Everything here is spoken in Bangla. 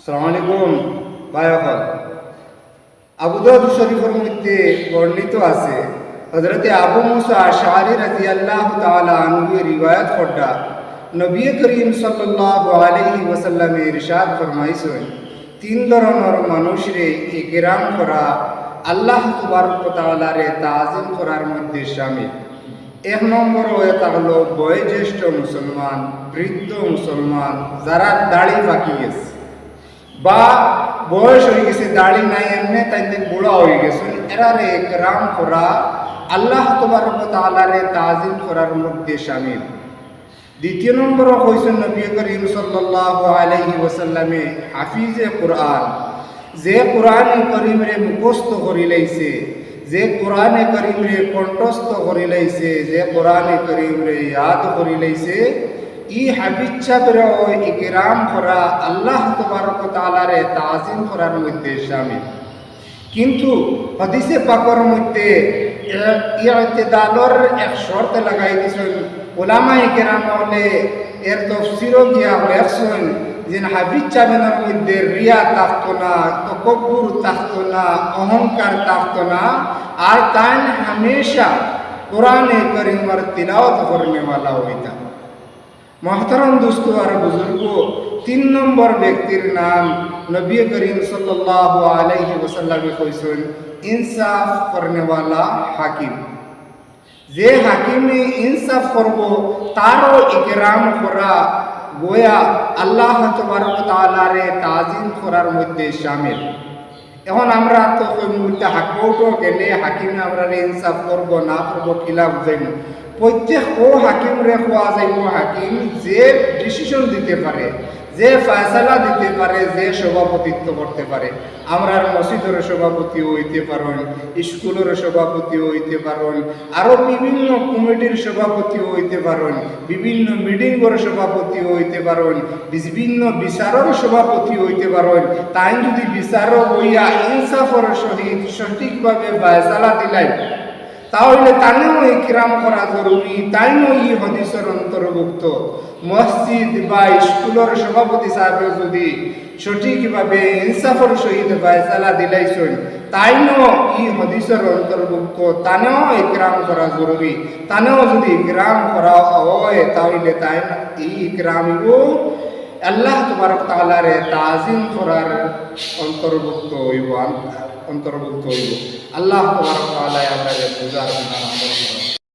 আসসালামু আলাইকুম ভাই আপন। আবু দাউদ শরীফের মধ্যে বর্ণিত আছে হযরতে আবু মুসা আশআরী রাদিয়াল্লাহু তাআলা আনহু রিওয়ায়াত করতা নবী করিম সাল্লাল্লাহু আলাইহি ওয়াসাল্লাম ইরশাদ ফরমাইছেন তিন ধরনের মানুষরে ইকরাম করা আল্লাহ তাবারক ওয়া তাআলারে তাজিম করার মধ্যে শামিল। এক নম্বর হয়ে থাকলো বয়োজ্যেষ্ঠ মুসলমান, বৃদ্ধ মুসলমান যারা দাড়ি পাকি গেছে বা বয়স হয়ে গেছে, দাড়ি নাই, এমনি তাইতে বুড়া হয়ে গেছে, এরারে একরাম করা আল্লাহ তাবারক ওয়া তাআলারে তাজিম করার মধ্যে শামিল। দ্বিতীয় নম্বর হইছেন নবী করিম সাল্লাল্লাহু আলাইহি ওয়াসাল্লামে হাফিজে কুরআন, যে কোরআনে করিমরে মুখস্থ করি লাইছে, যে কোরআনে করিমরে কণ্ঠস্থ করি লাইছে, যে কোরআনে করিমরে ইয়াদ করি লাইছে, ই হাফিজ সাহেবরা ইকরাম করা আল্লাহ তাবারক ওয়া তাআলারে তাজিম করার মধ্যে শামিল। কিন্তু হাদিসে পাকের মধ্যে ইতিদালর এক শর্ত লাগাই দিয়েছেন উলামায়ে কেরাম হলে এর তাফসীরও গিয়া লেখছেন যে হাফিজ সাহেবের মধ্যে রিয়া থাকতো না, তাকাব্বুর থাকতো না, অহংকার থাকতো না, আর তাই হামেশা কোরআনে করিমের তিলাওয়াত করনে वाला হইতা। मोहतरम दोस्तों और बुजुर्गों, तीन नंबर व्यक्तिर नाम नबी करीम सल्लल्लाहु अलैहि वसल्लम कइसन इंसाफ करने वाला हाकिम। जे हाकिमे इंसाफ करबो तारो इकराम करा गोया আল্লাহ তাবারক ওয়া তাআলারে তাজিম করার মধ্যে শামিল। এখন আমরা তো মুহূর্তে হাকৌটো গেলে হাকিমে আমরা ইনসাফ করব না করব কিলা বুঝাইব। প্রত্যেক ও হাকিম রে কোয়া যাইব হাকিম যে ডিসিশন দিতে পারে, যে ফয়সালা দিতে পারে, যে সভাপতিত্ব করতে পারে। আমরা মসজিদের সভাপতি হইতে পারেন, স্কুলের সভাপতি হইতে পারেন, আরও বিভিন্ন কমিটির সভাপতি হইতে পারেন, বিভিন্ন মিটিংয়ের সভাপতি হইতে পারেন, বিভিন্ন বিচারের সভাপতি হইতে পারেন। তাই যদি বিচারক হইয়া ইনসাফের সহিত সঠিকভাবে ফয়সালা দিলাই তাহলে তানেও ইকরাম করা জরুরি, তাইও ই হাদিসের অন্তর্ভুক্ত। মসজিদ বা স্কুলের সভাপতি সাহেব যদি সঠিকভাবে ইনসাফের সহিত ফয়সালা দিলাইছেন তাইও ই হাদিসের অন্তর্ভুক্ত, তানেও ইকরাম করা জরুরি। তানেও যদি ইকরাম করা হয় তাহলে তাই এই ইকরামও আল্লাহ তাবারক ওয়া তাআলারে তাজিম করার অন্তর্ভুক্ত হইব। আল্লাহ তাবারক ওয়া তাআলা আমাদের বুঝার